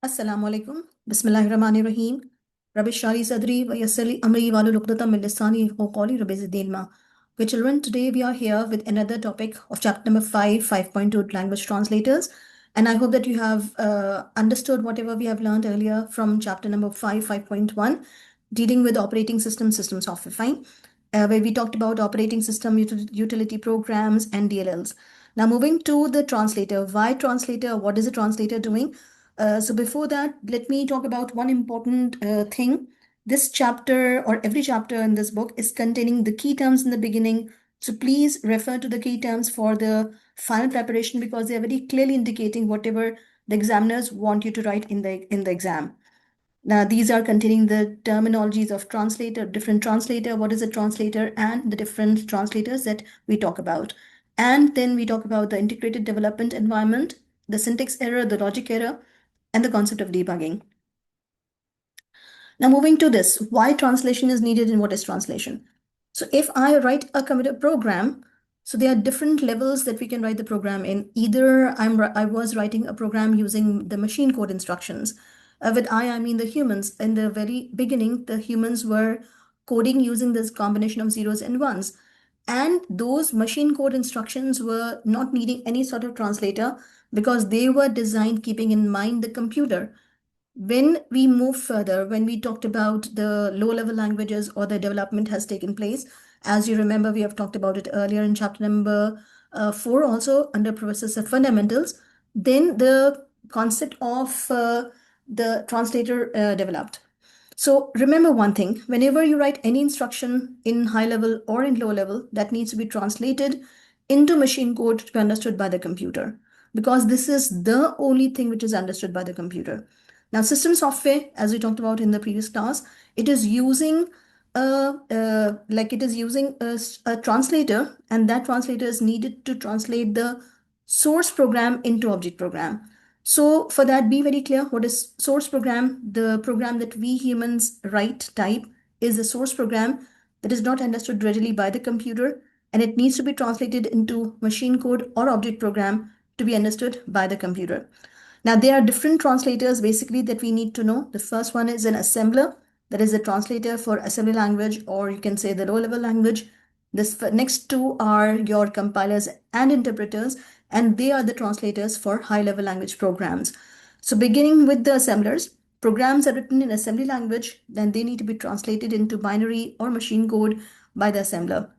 Assalamu Alaikum. Bismillahirrahmanirrahim. Rabbi Shari Sadri wa Yassali Amri Walu Lukdata min Lisani wa Qawli Rabbi Zidilma. Okay, children, today we are here with another topic of chapter number 5, 5.2 language translators. And I hope that you have understood whatever we have learned earlier from chapter number 5, 5.1, dealing with operating system software. Fine. Where we talked about operating system utility programs and DLLs. Now moving to the translator. Why translator? What is the translator doing? So before that, let me talk about one important thing. This chapter or every chapter in this book is containing the key terms in the beginning. So please refer to the key terms for the final preparation because they are very clearly indicating whatever the examiners want you to write in the exam. Now, these are containing the terminologies of translator, different translator, what is a translator, and the different translators that we talk about. And then we talk about the integrated development environment, the syntax error, the logic error, and the concept of debugging. Now, moving to this, why translation is needed and what is translation? So if I write a computer program, so there are different levels that we can write the program in. Either I was writing a program using the machine code instructions. With I mean the humans. In the very beginning, the humans were coding using this combination of zeros and ones. And those machine code instructions were not needing any sort of translator because they were designed keeping in mind the computer. When we move further, when we talked about the low-level languages or the development has taken place, as you remember, we have talked about it earlier in chapter number 4 also under processor fundamentals, then the concept of the translator developed. So remember one thing, whenever you write any instruction in high level or in low level, that needs to be translated into machine code to be understood by the computer, because this is the only thing which is understood by the computer. Now, system software, as we talked about in the previous class, it is using a translator, and that translator is needed to translate the source program into object program. So for that, be very clear what is source program. The program that we humans write type is a source program that is not understood readily by the computer, and it needs to be translated into machine code or object program to be understood by the computer. Now, there are different translators basically that we need to know. The first one is an assembler, that is a translator for assembly language, or you can say the low-level language. This next two are your compilers and interpreters, and they are the translators for high-level language programs. So beginning with the assemblers, programs are written in assembly language, then they need to be translated into binary or machine code by the assembler.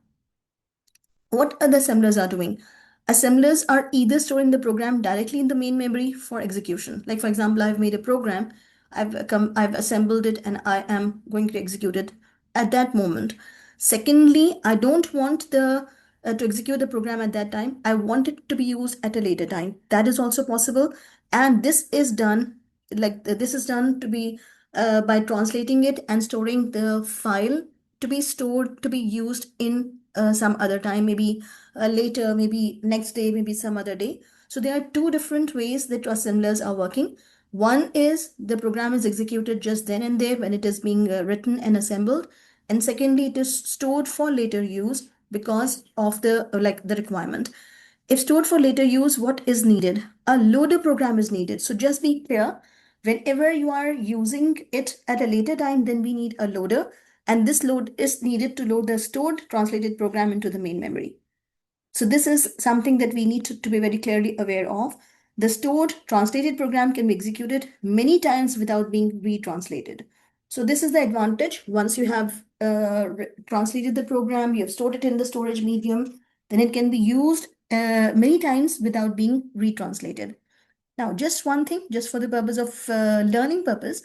What other assemblers are doing? Assemblers are either storing the program directly in the main memory for execution. Like for example, I've made a program, I've assembled it, and I am going to execute it at that moment. Secondly, I don't want the to execute the program at that time. I want it to be used at a later time. That is also possible, and this is done to be by translating it and storing the file to be stored to be used in some other time, maybe later, maybe next day, maybe some other day. So there are two different ways that assemblers are working. One is the program is executed just then and there when it is being written and assembled. And secondly, it is stored for later use because of the requirement. If stored for later use, what is needed? A loader program is needed. So just be clear, whenever you are using it at a later time, then we need a loader. And this load is needed to load the stored translated program into the main memory. So this is something that we need to be very clearly aware of. The stored translated program can be executed many times without being retranslated. So this is the advantage. Once you have translated the program, you have stored it in the storage medium, then it can be used many times without being retranslated. Now, just one thing, just for the purpose of learning purpose,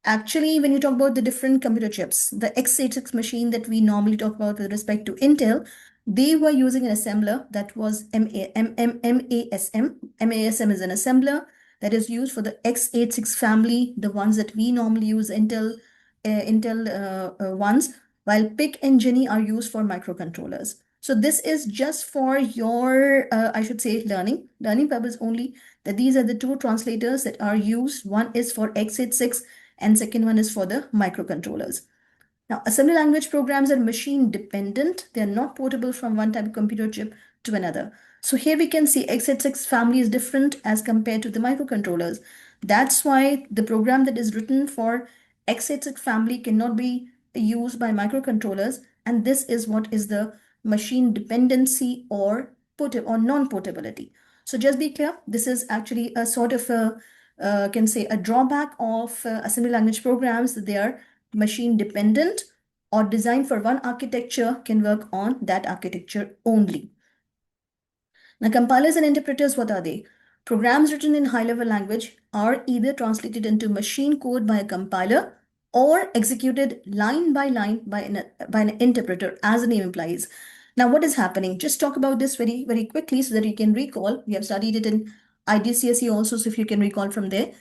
actually, when you talk about the different computer chips, the x86 machine that we normally talk about with respect to Intel, they were using an assembler that was MASM. MASM is an assembler that is used for the x86 family, the ones that we normally use Intel ones, while PIC and Jenny are used for microcontrollers. So this is just for your, I should say, learning purpose only, that these are the two translators that are used. One is for x86 and second one is for the microcontrollers. Now, assembly language programs are machine dependent. They are not portable from one type of computer chip to another. So here we can see x86 family is different as compared to the microcontrollers. That's why the program that is written for x86 family cannot be used by microcontrollers. And this is what is the machine dependency or non-portability. So just be clear, this is actually a sort of a, can say a drawback of assembly language programs. They are machine dependent or designed for one architecture, can work on that architecture only. Now, compilers and interpreters, what are they? Programs written in high-level language are either translated into machine code by a compiler or executed line by line by an interpreter, as the name implies. Now, what is happening? Just talk about this very, very quickly so that you can recall. We have studied it in IDCSE also, so if you can recall from there.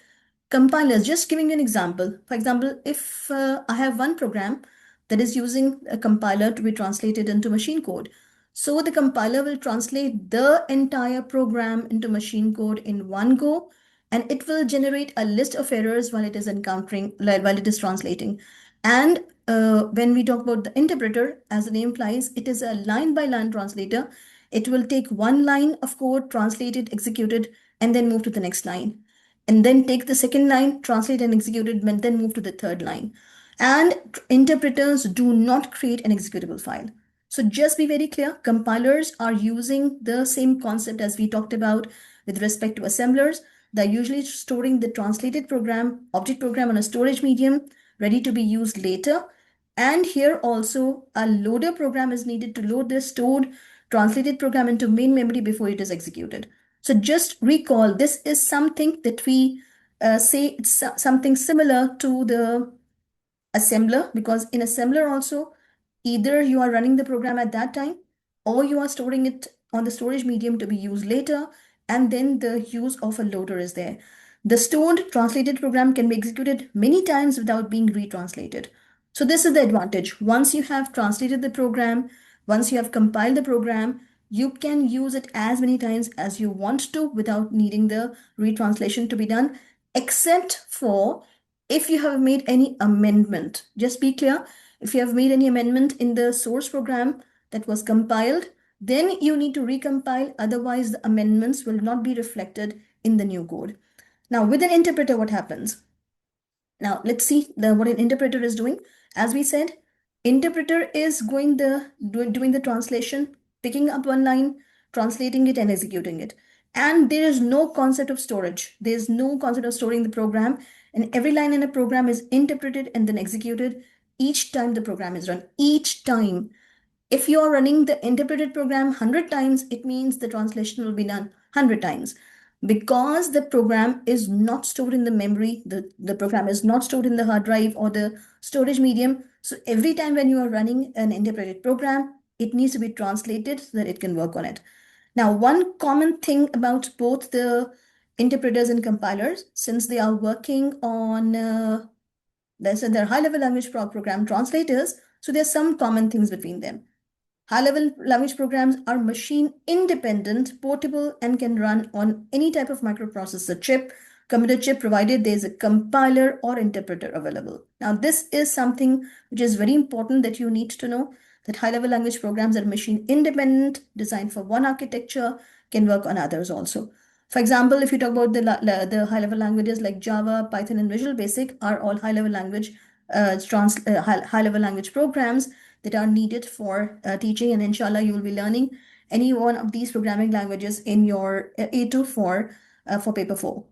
Compilers, just giving you an example. For example, if I have one program that is using a compiler to be translated into machine code. So the compiler will translate the entire program into machine code in one go, and it will generate a list of errors while it is while it is translating. And when we talk about the interpreter, as the name implies, it is a line by line translator. It will take one line of code, translate it, execute it, and then move to the next line, and then take the second line, translate and execute it, and then move to the third line. And interpreters do not create an executable file. So just be very clear, compilers are using the same concept as we talked about with respect to assemblers. They're usually storing the translated program, object program on a storage medium, ready to be used later. And here also a loader program is needed to load the stored translated program into main memory before it is executed. So just recall, this is something that we say it's something similar to the assembler, because in assembler also, either you are running the program at that time or you are storing it on the storage medium to be used later, and then the use of a loader is there. The stored translated program can be executed many times without being retranslated. So this is the advantage. Once you have translated the program, once you have compiled the program, you can use it as many times as you want to without needing the retranslation to be done, except for if you have made any amendment. Just be clear, if you have made any amendment in the source program that was compiled, then you need to recompile, otherwise the amendments will not be reflected in the new code. Now with an interpreter, what happens? Now let's see what an interpreter is doing. As we said, interpreter is doing the translation, picking up one line, translating it and executing it. And there is no concept of storage. There is no concept of storing the program, and every line in a program is interpreted and then executed each time the program is run. Each time. If you are running the interpreted program 100 times, it means the translation will be done 100 times. Because the program is not stored in the memory, the program is not stored in the hard drive or the storage medium. So every time when you are running an interpreted program, it needs to be translated so that it can work on it. Now, one common thing about both the interpreters and compilers, since they are working on they're high-level language program translators, so there's some common things between them. High-level language programs are machine independent, portable, and can run on any type of microprocessor chip, computer chip, provided there's a compiler or interpreter available. Now, this is something which is very important that you need to know, that high-level language programs are machine independent, designed for one architecture, can work on others also. For example, if you talk about the high-level languages like Java, Python, and Visual Basic are all high-level language high-level language programs that are needed for teaching, and inshallah you will be learning any one of these programming languages in your A2 for paper 4.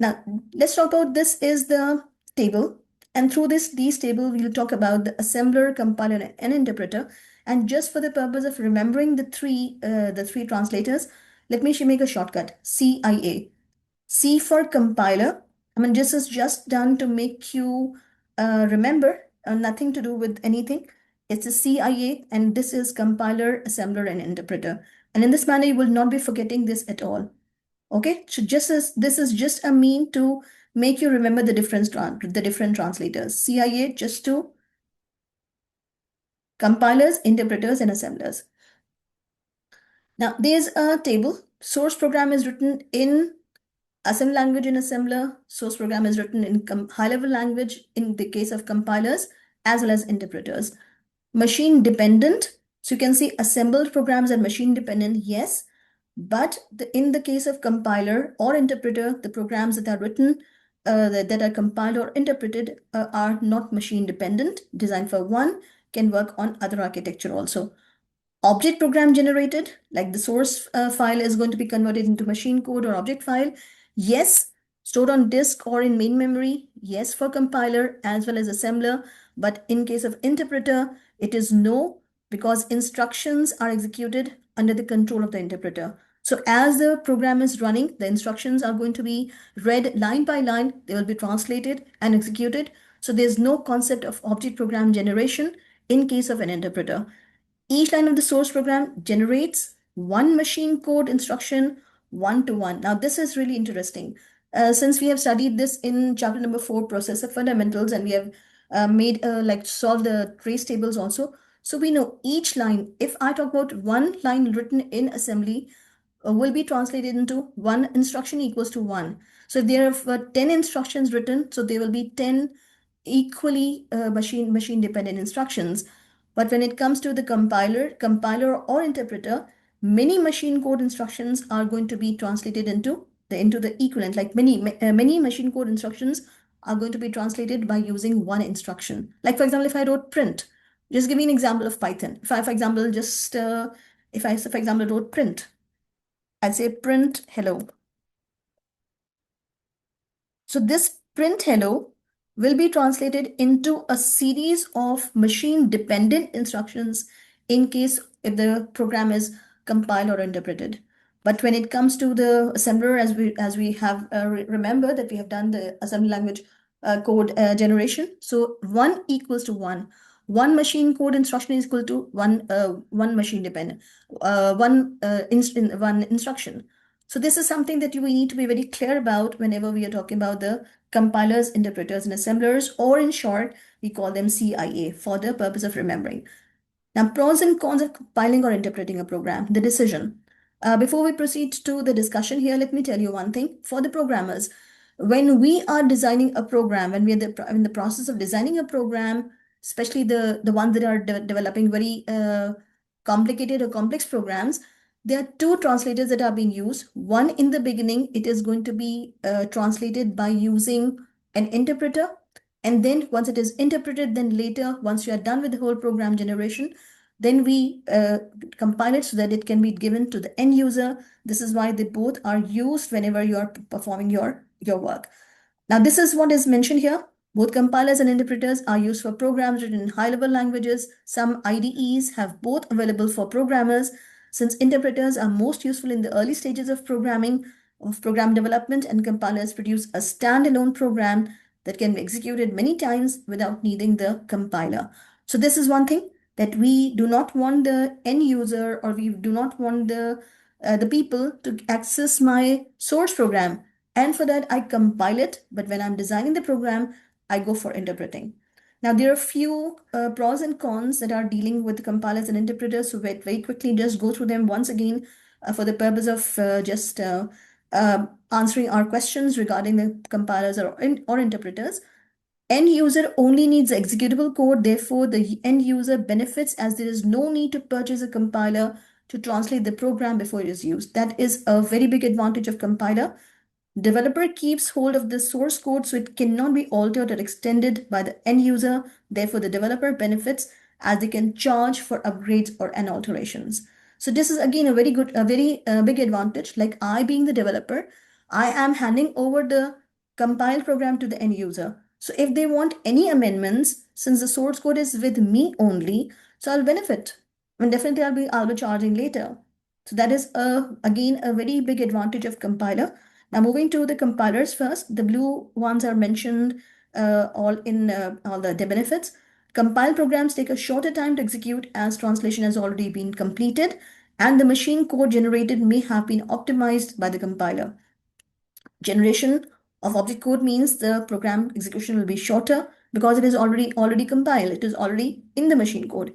Now let's talk about, this is the table, and through these table we'll talk about the assembler, compiler, and interpreter. And just for the purpose of remembering the three translators, let me make a shortcut: CIA. C for compiler. I mean, this is just done to make you remember, nothing to do with anything. It's a CIA, and this is compiler, assembler, and interpreter. And in this manner, you will not be forgetting this at all. Okay, so this is just a mean to make you remember the different translators. CIA just to compilers, interpreters, and assemblers. Now, there's a table. Source program is written in assembly language in assembler. Source program is written in high-level language in the case of compilers, as well as interpreters. Machine dependent. So you can see assembled programs are machine dependent, yes. But in the case of compiler or interpreter, the programs that are written, that are compiled or interpreted, are not machine dependent. Designed for one can work on other architecture also. Object program generated, like the source file is going to be converted into machine code or object file. Yes, stored on disk or in main memory. Yes, for compiler as well as assembler. But in case of interpreter, it is no, because instructions are executed under the control of the interpreter. So as the program is running, the instructions are going to be read line by line. They will be translated and executed. So there's no concept of object program generation in case of an interpreter. Each line of the source program generates one machine code instruction one to one. Now, this is really interesting. Since we have studied this in chapter number 4, processor fundamentals, and we have made like solve the trace tables also. So we know each line, if I talk about one line written in assembly, will be translated into one instruction equals to one. So if there are 10 instructions written, so there will be 10 equally machine dependent instructions. But when it comes to the compiler or interpreter, many machine code instructions are going to be translated into the equivalent. Like many machine code instructions are going to be translated by using one instruction. Like for example, if I wrote print, just give me an example of Python. If I, for example, just if I, for example, wrote print, I'd say print hello. So this print hello will be translated into a series of machine dependent instructions in case if the program is compiled or interpreted. But when it comes to the assembler, as we have remember that we have done the assembly language code generation. So one equals to one. One machine code instruction is equal to one machine dependent, one instruction. So this is something that we need to be very clear about whenever we are talking about the compilers, interpreters, and assemblers, or in short, we call them CIA for the purpose of remembering. Now, pros and cons of compiling or interpreting a program, the decision. Before we proceed to the discussion here, let me tell you one thing. For the programmers, when we are designing a program, when we are in the process of designing a program, especially the ones that are developing very complicated or complex programs, there are two translators that are being used. One, in the beginning, it is going to be translated by using an interpreter. And then once it is interpreted, then later, once you are done with the whole program generation, then we compile it so that it can be given to the end user. This is why they both are used whenever you are performing your work. Now, this is what is mentioned here. Both compilers and interpreters are used for programs written in high-level languages. Some IDEs have both available for programmers, since interpreters are most useful in the early stages of programming, of program development, and compilers produce a standalone program that can be executed many times without needing the compiler. So this is one thing, that we do not want the end user, or we do not want the people to access my source program. And for that, I compile it. But when I'm designing the program, I go for interpreting. Now, there are a few pros and cons that are dealing with compilers and interpreters. So very quickly, just go through them once again for the purpose of just answering our questions regarding the compilers or interpreters. End user only needs executable code. Therefore, the end user benefits as there is no need to purchase a compiler to translate the program before it is used. That is a very big advantage of compiler. Developer keeps hold of the source code so it cannot be altered or extended by the end user. Therefore, the developer benefits as they can charge for upgrades and alterations. So this is again a very big advantage. Like I being the developer, I am handing over the compiled program to the end user. So if they want any amendments, since the source code is with me only, so I'll benefit. And definitely I'll be charging later. So that is again a very big advantage of compiler. Now moving to the compilers first, the blue ones are mentioned all in all the benefits. Compiled programs take a shorter time to execute as translation has already been completed and the machine code generated may have been optimized by the compiler. Generation of object code means the program execution will be shorter because it is already compiled. It is already in the machine code.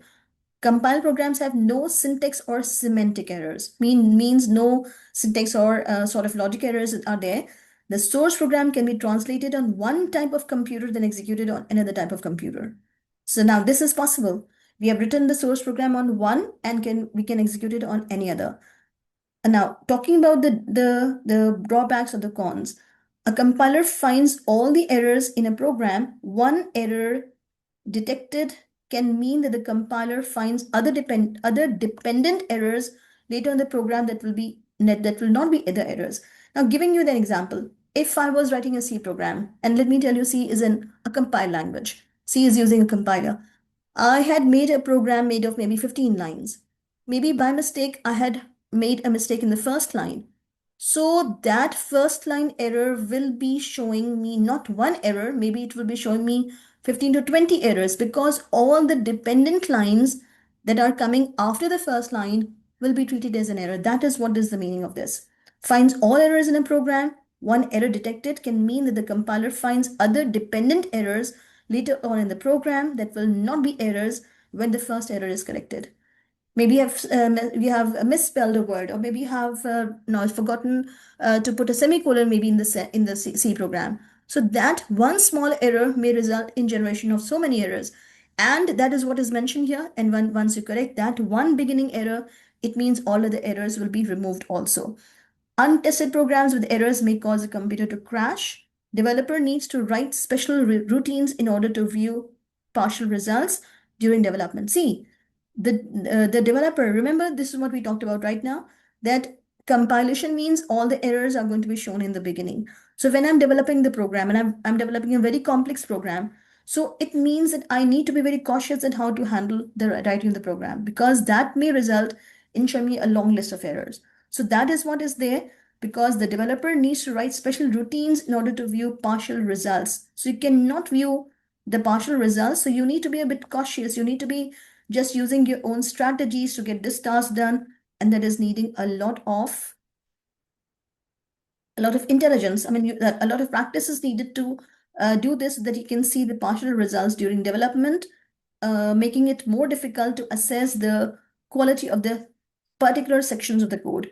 Compiled programs have no syntax or semantic errors. Means no syntax or sort of logic errors are there. The source program can be translated on one type of computer then executed on another type of computer. So now this is possible. We have written the source program on one and we can execute it on any other. Now, talking about the drawbacks or the cons, a compiler finds all the errors in a program. One error detected can mean that the compiler finds other dependent errors later in the program that will not be other errors. Now, giving you an example, if I was writing a C program, and let me tell you, C is a compiled language. C is using a compiler. I had made a program made of maybe 15 lines. Maybe by mistake, I had made a mistake in the first line. So that first line error will be showing me not one error, maybe it will be showing me 15 to 20 errors, because all the dependent lines that are coming after the first line will be treated as an error. That is what is the meaning of this. Finds all errors in a program. One error detected can mean that the compiler finds other dependent errors later on in the program that will not be errors when the first error is corrected. Maybe you have misspelled a word, or maybe you have forgotten to put a semicolon maybe in the C program. So that one small error may result in generation of so many errors. And that is what is mentioned here. And once you correct that one beginning error, it means all of the errors will be removed also. Untested programs with errors may cause a computer to crash. Developer needs to write special routines in order to view partial results during development. See, the developer, remember this is what we talked about right now, that compilation means all the errors are going to be shown in the beginning. So when I'm developing the program, and I'm developing a very complex program, so it means that I need to be very cautious at how to handle the writing of the program, because that may result in showing me a long list of errors. So that is what is there, because the developer needs to write special routines in order to view partial results. So you cannot view the partial results. So you need to be a bit cautious. You need to be just using your own strategies to get this task done. And that is needing a lot of intelligence. I mean, a lot of practice is needed to do this so that you can see the partial results during development, making it more difficult to assess the quality of the particular sections of the code.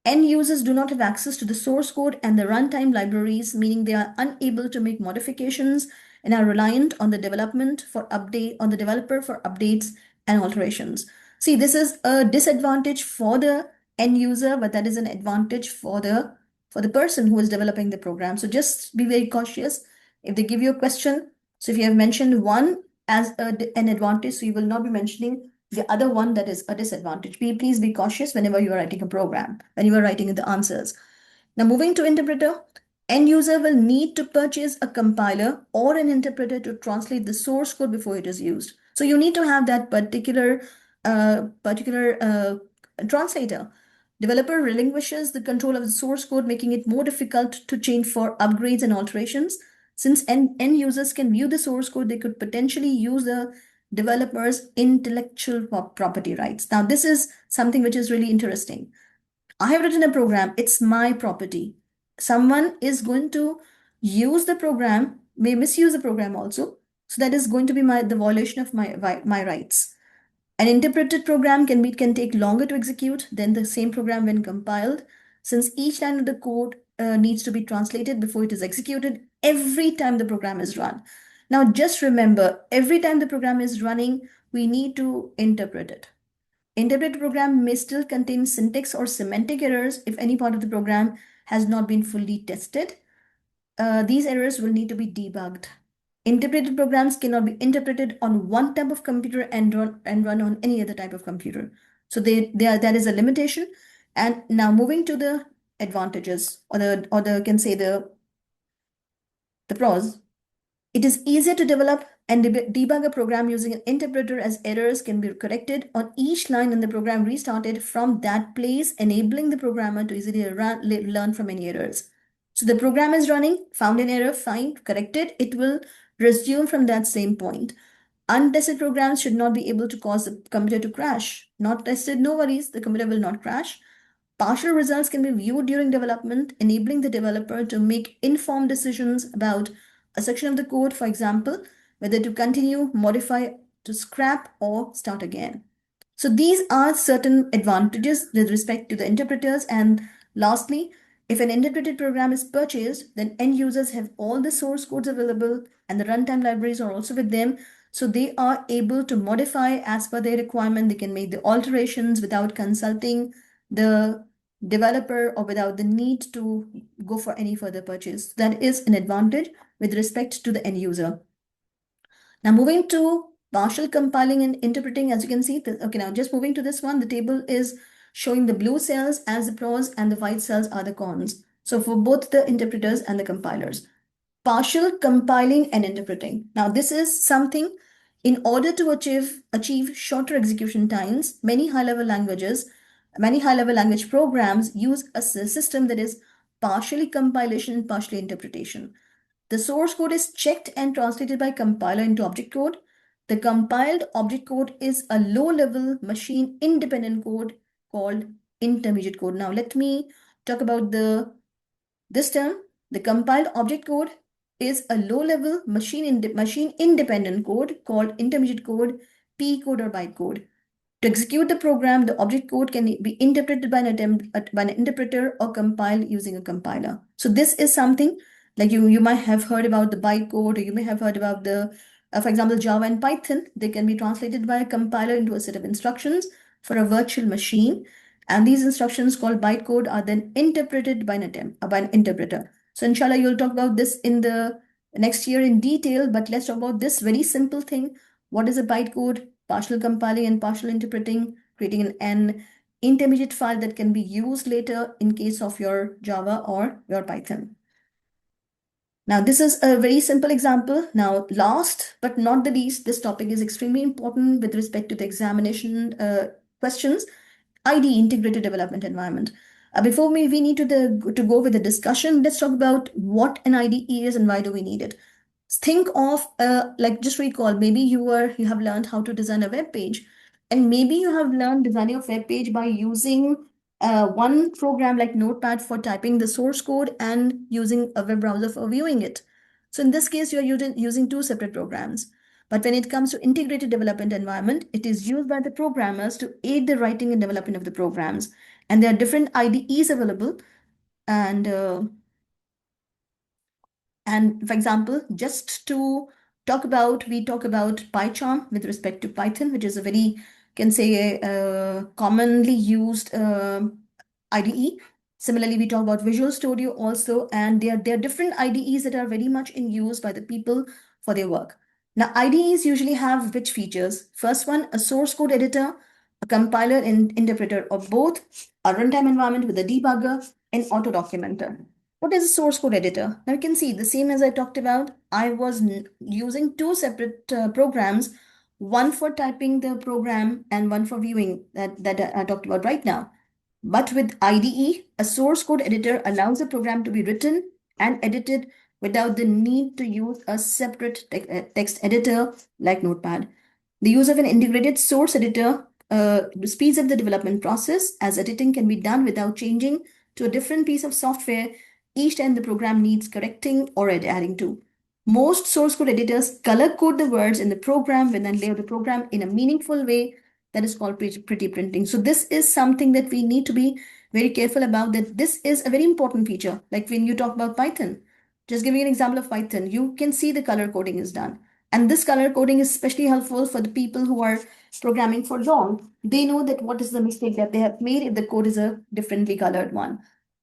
End users do not have access to the source code and the runtime libraries, meaning they are unable to make modifications and are reliant on the developer for updates and alterations. See, this is a disadvantage for the end user, but that is an advantage for the person who is developing the program. So just be very cautious. If they give you a question, so if you have mentioned one as an advantage, so you will not be mentioning the other one that is a disadvantage. Please be cautious whenever you are writing a program, when you are writing the answers. Now, moving to interpreter, end user will need to purchase a compiler or an interpreter to translate the source code before it is used. So you need to have that particular translator. Developer relinquishes the control of the source code, making it more difficult to change for upgrades and alterations. Since end users can view the source code, they could potentially use the developers' intellectual property rights. Now, this is something which is really interesting. I have written a program, it's my property. Someone is going to use the program, may misuse the program also. So that is going to be the violation of my rights. An interpreted program can take longer to execute than the same program when compiled, since each line of the code needs to be translated before it is executed every time the program is run. Now, just remember, every time the program is running, we need to interpret it. Interpreted program may still contain syntax or semantic errors if any part of the program has not been fully tested. These errors will need to be debugged. Interpreted programs cannot be interpreted on one type of computer and run on any other type of computer. So that is a limitation. And now moving to the advantages, or the can say the pros. It is easier to develop and debug a program using an interpreter, as errors can be corrected on each line and the program restarted from that place, enabling the programmer to easily learn from any errors. So the program is running, found an error, fine, corrected, it will resume from that same point. Untested programs should not be able to cause the computer to crash. Not tested, no worries, the computer will not crash. Partial results can be viewed during development, enabling the developer to make informed decisions about a section of the code, for example, whether to continue, modify, to scrap, or start again. So these are certain advantages with respect to the interpreters. And lastly, if an interpreted program is purchased, then end users have all the source codes available and the runtime libraries are also with them. So they are able to modify as per their requirement. They can make the alterations without consulting the developer or without the need to go for any further purchase. That is an advantage with respect to the end user. Now moving to partial compiling and interpreting, as you can see, okay, now just moving to this one, the table is showing the blue cells as the pros and the white cells are the cons. So for both the interpreters and the compilers. Partial compiling and interpreting. Now this is something in order to achieve shorter execution times, many high-level language programs use a system that is partially compilation and partially interpretation. The source code is checked and translated by compiler into object code. The compiled object code is a low-level machine-independent code called intermediate code. Now let me talk about this term. The compiled object code is a low-level machine-independent code called intermediate code, P code, or byte code. To execute the program, the object code can be interpreted by an interpreter or compiled using a compiler. So this is something like you might have heard about the bytecode, or you may have heard about for example, Java and Python. They can be translated by a compiler into a set of instructions for a virtual machine. And these instructions called bytecode are then interpreted by an interpreter. So inshallah, you'll talk about this in the next year in detail, but let's talk about this very simple thing. What is a bytecode? Partial compiling and partial interpreting, creating an intermediate file that can be used later in case of your Java or your Python. Now, this is a very simple example. Now, last but not the least, this topic is extremely important with respect to the examination questions, IDE, Integrated Development Environment. Before we need to go with the discussion, let's talk about what an IDE is and why do we need it. Think of like just recall, maybe you have learned how to design a web page, and maybe you have learned designing a web page by using one program like Notepad for typing the source code and using a web browser for viewing it. So in this case, you're using two separate programs. But when it comes to integrated development environment, it is used by the programmers to aid the writing and development of the programs. And there are different IDEs available. And for example, just to we talk about PyCharm with respect to Python, which is a very, can say, commonly used IDE. Similarly, we talk about Visual Studio also, and there are different IDEs that are very much in use by the people for their work. Now, IDEs usually have which features? First one, a source code editor, a compiler and interpreter, or both, a runtime environment with a debugger, and auto documenter. What is a source code editor? Now you can see the same as I talked about. I was using two separate programs, one for typing the program and one for viewing that I talked about right now. But with IDE, a source code editor allows the program to be written and edited without the need to use a separate text editor like Notepad. The use of an integrated source editor speeds up the development process, as editing can be done without changing to a different piece of software each time the program needs correcting or adding to. Most source code editors color code the words in the program and then layout the program in a meaningful way that is called pretty printing. So this is something that we need to be very careful about, that this is a very important feature. Like when you talk about Python, just giving an example of Python, you can see the color coding is done. And this color coding is especially helpful for the people who are programming for long. They know that what is the mistake that they have made if the code is a differently colored one.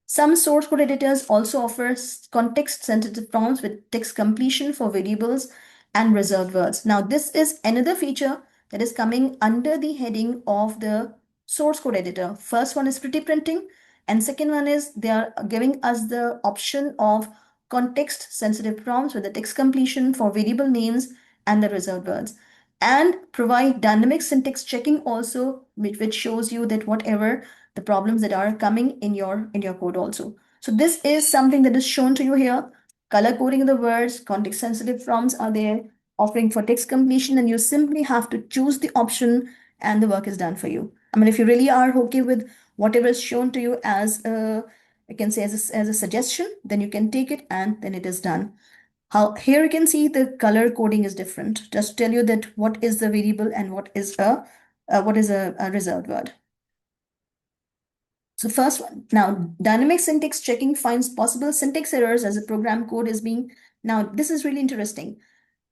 Some source code editors also offer context-sensitive prompts with text completion for variables and reserved words. Now, this is another feature that is coming under the heading of the source code editor. First one is pretty printing, and second one is they are giving us the option of context-sensitive prompts with the text completion for variable names and the reserved words, and provide dynamic syntax checking also, which shows you that whatever the problems that are coming in your code also. So this is something that is shown to you here. Color coding the words, context sensitive prompts are there, offering for text completion, and you simply have to choose the option and the work is done for you. I mean, if you really are okay with whatever is shown to you as I can say as a suggestion, then you can take it and then it is done. Here you can see the color coding is different. Just to tell you that what is the variable and what is a reserved word. So first one, now dynamic syntax checking finds possible syntax errors as a program code is being, now this is really interesting.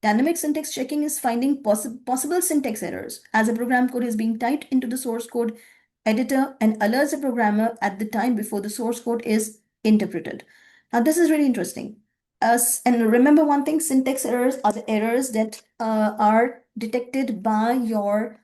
Dynamic syntax checking is finding possible syntax errors as a program code is being typed into the source code editor and alerts the programmer at the time before the source code is interpreted. Now, this is really interesting. And remember one thing, syntax errors are the errors that are detected by your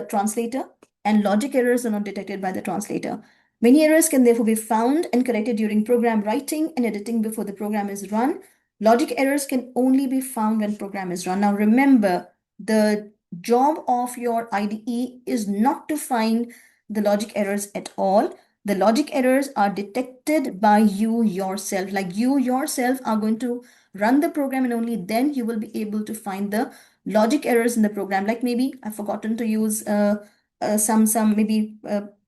translator, and logic errors are not detected by the translator. Many errors can therefore be found and corrected during program writing and editing before the program is run. Logic errors can only be found when program is run. Now, remember, the job of your IDE is not to find the logic errors at all. The logic errors are detected by you yourself. Like you yourself are going to run the program, and only then you will be able to find the logic errors in the program. Like maybe I've forgotten to use some maybe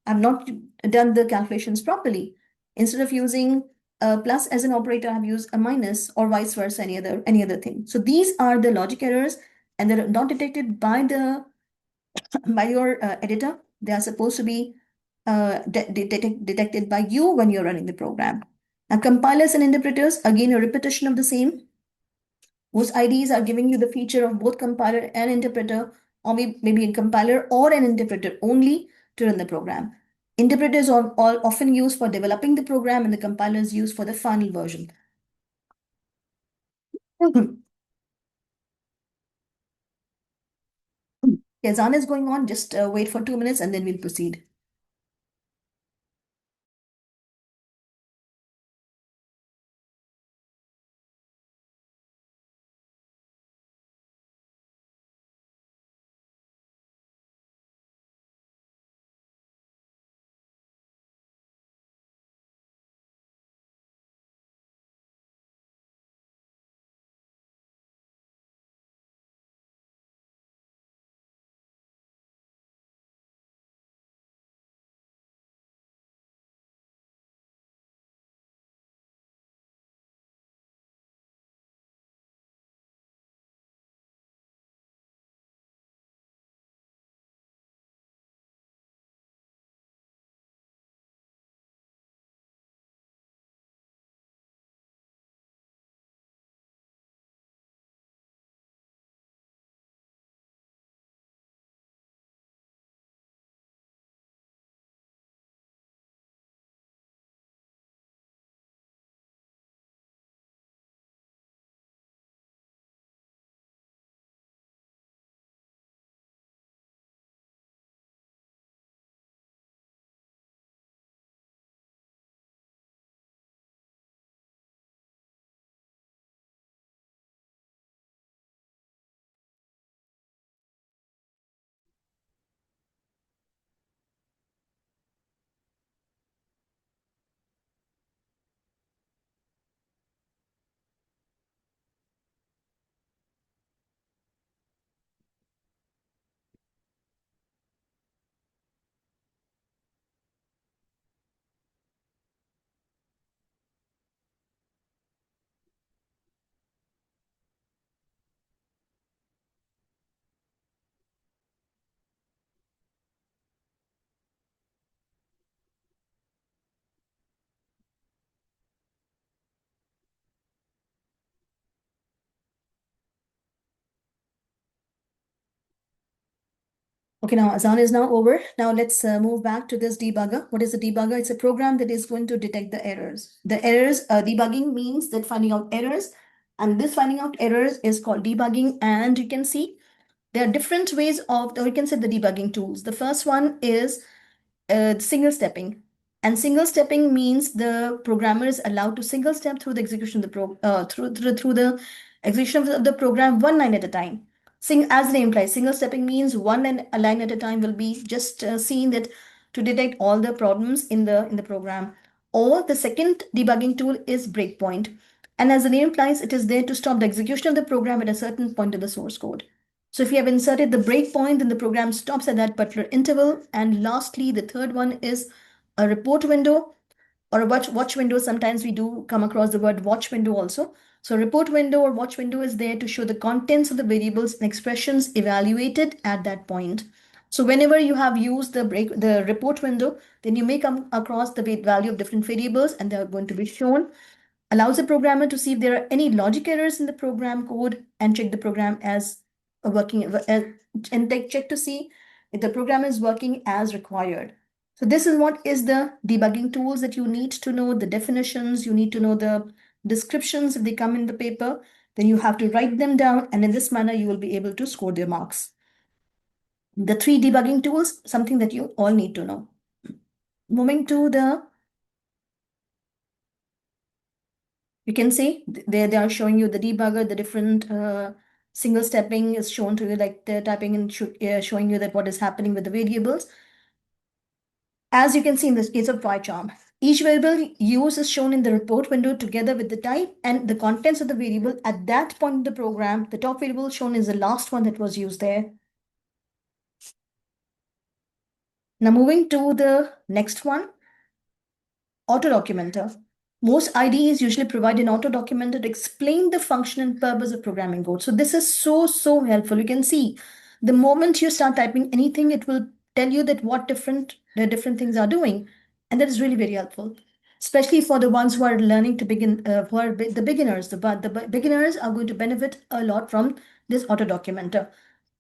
I've not done the calculations properly. Instead of using a plus as an operator, I've used a minus, or vice versa, any other thing. So these are the logic errors, and they're not detected by by your editor. They are supposed to be detected by you when you're running the program. Now, compilers and interpreters, again, a repetition of the same. Most IDEs are giving you the feature of both compiler and interpreter, or maybe a compiler or an interpreter only to run the program. Interpreters are all often used for developing the program, and the compiler is used for the final version. Yazan is going on. Just wait for 2 minutes and then we'll proceed. Okay, now Azan is now over. Now let's move back to this debugger. What is a debugger? It's a program that is going to detect the errors. The errors, debugging means that finding out errors, and this finding out errors is called debugging. And you can see there are different ways of, or you can say the debugging tools. The first one is single stepping. And single stepping means the programmer is allowed to single step through the execution of the through the execution of the program one line at a time. As the name implies, single stepping means a line at a time will be just seen that to detect all the problems in the program. Or the second debugging tool is breakpoint. And as the name implies, it is there to stop the execution of the program at a certain point of the source code. So if you have inserted the breakpoint, then the program stops at that particular interval. And lastly, the third one is a report window or a watch window. Sometimes we do come across the word watch window also. So report window or watch window is there to show the contents of the variables and expressions evaluated at that point. So whenever you have used the report window, then you may come across the value of different variables, and they are going to be shown. Allows the programmer to see if there are any logic errors in the program code and check the program as working and check to see if the program is working as required. So this is what is the debugging tools that you need to know, the definitions, you need to know the descriptions if they come in the paper, then you have to write them down, and in this manner you will be able to score their marks. The 3 debugging tools, something that you all need to know. Moving to you can see there they are showing you the debugger, the different single stepping is shown to you, like they're typing and showing you that what is happening with the variables. As you can see in this case of PyCharm, each variable used is shown in the report window together with the type and the contents of the variable at that point in the program. The top variable shown is the last one that was used there. Now moving to the next one, auto documenter. Most IDEs usually provide an auto documenter to explain the function and purpose of programming code. So this is so helpful. You can see the moment you start typing anything, it will tell you that what the different things are doing. And that is really very helpful, especially for the ones who are learning to begin, who are the beginners. The beginners are going to benefit a lot from this auto documenter.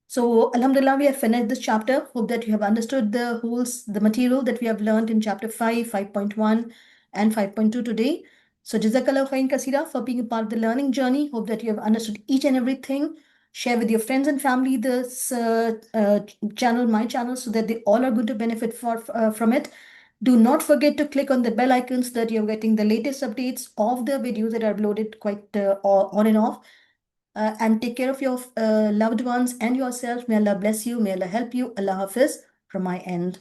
So, Alhamdulillah, we have finished this chapter. Hope that you have understood the material that we have learned in chapter 5, 5.1, and 5.2 today. So, Jazakallah khain kasira for being a part of the learning journey. Hope that you have understood each and everything. Share with your friends and family this channel, my channel, so that they all are going to benefit from it. Do not forget to click on the bell icon so that you're getting the latest updates of the videos that are uploaded quite on and off. And take care of your loved ones and yourself. May Allah bless you. May Allah help you. Allah Hafiz from my end.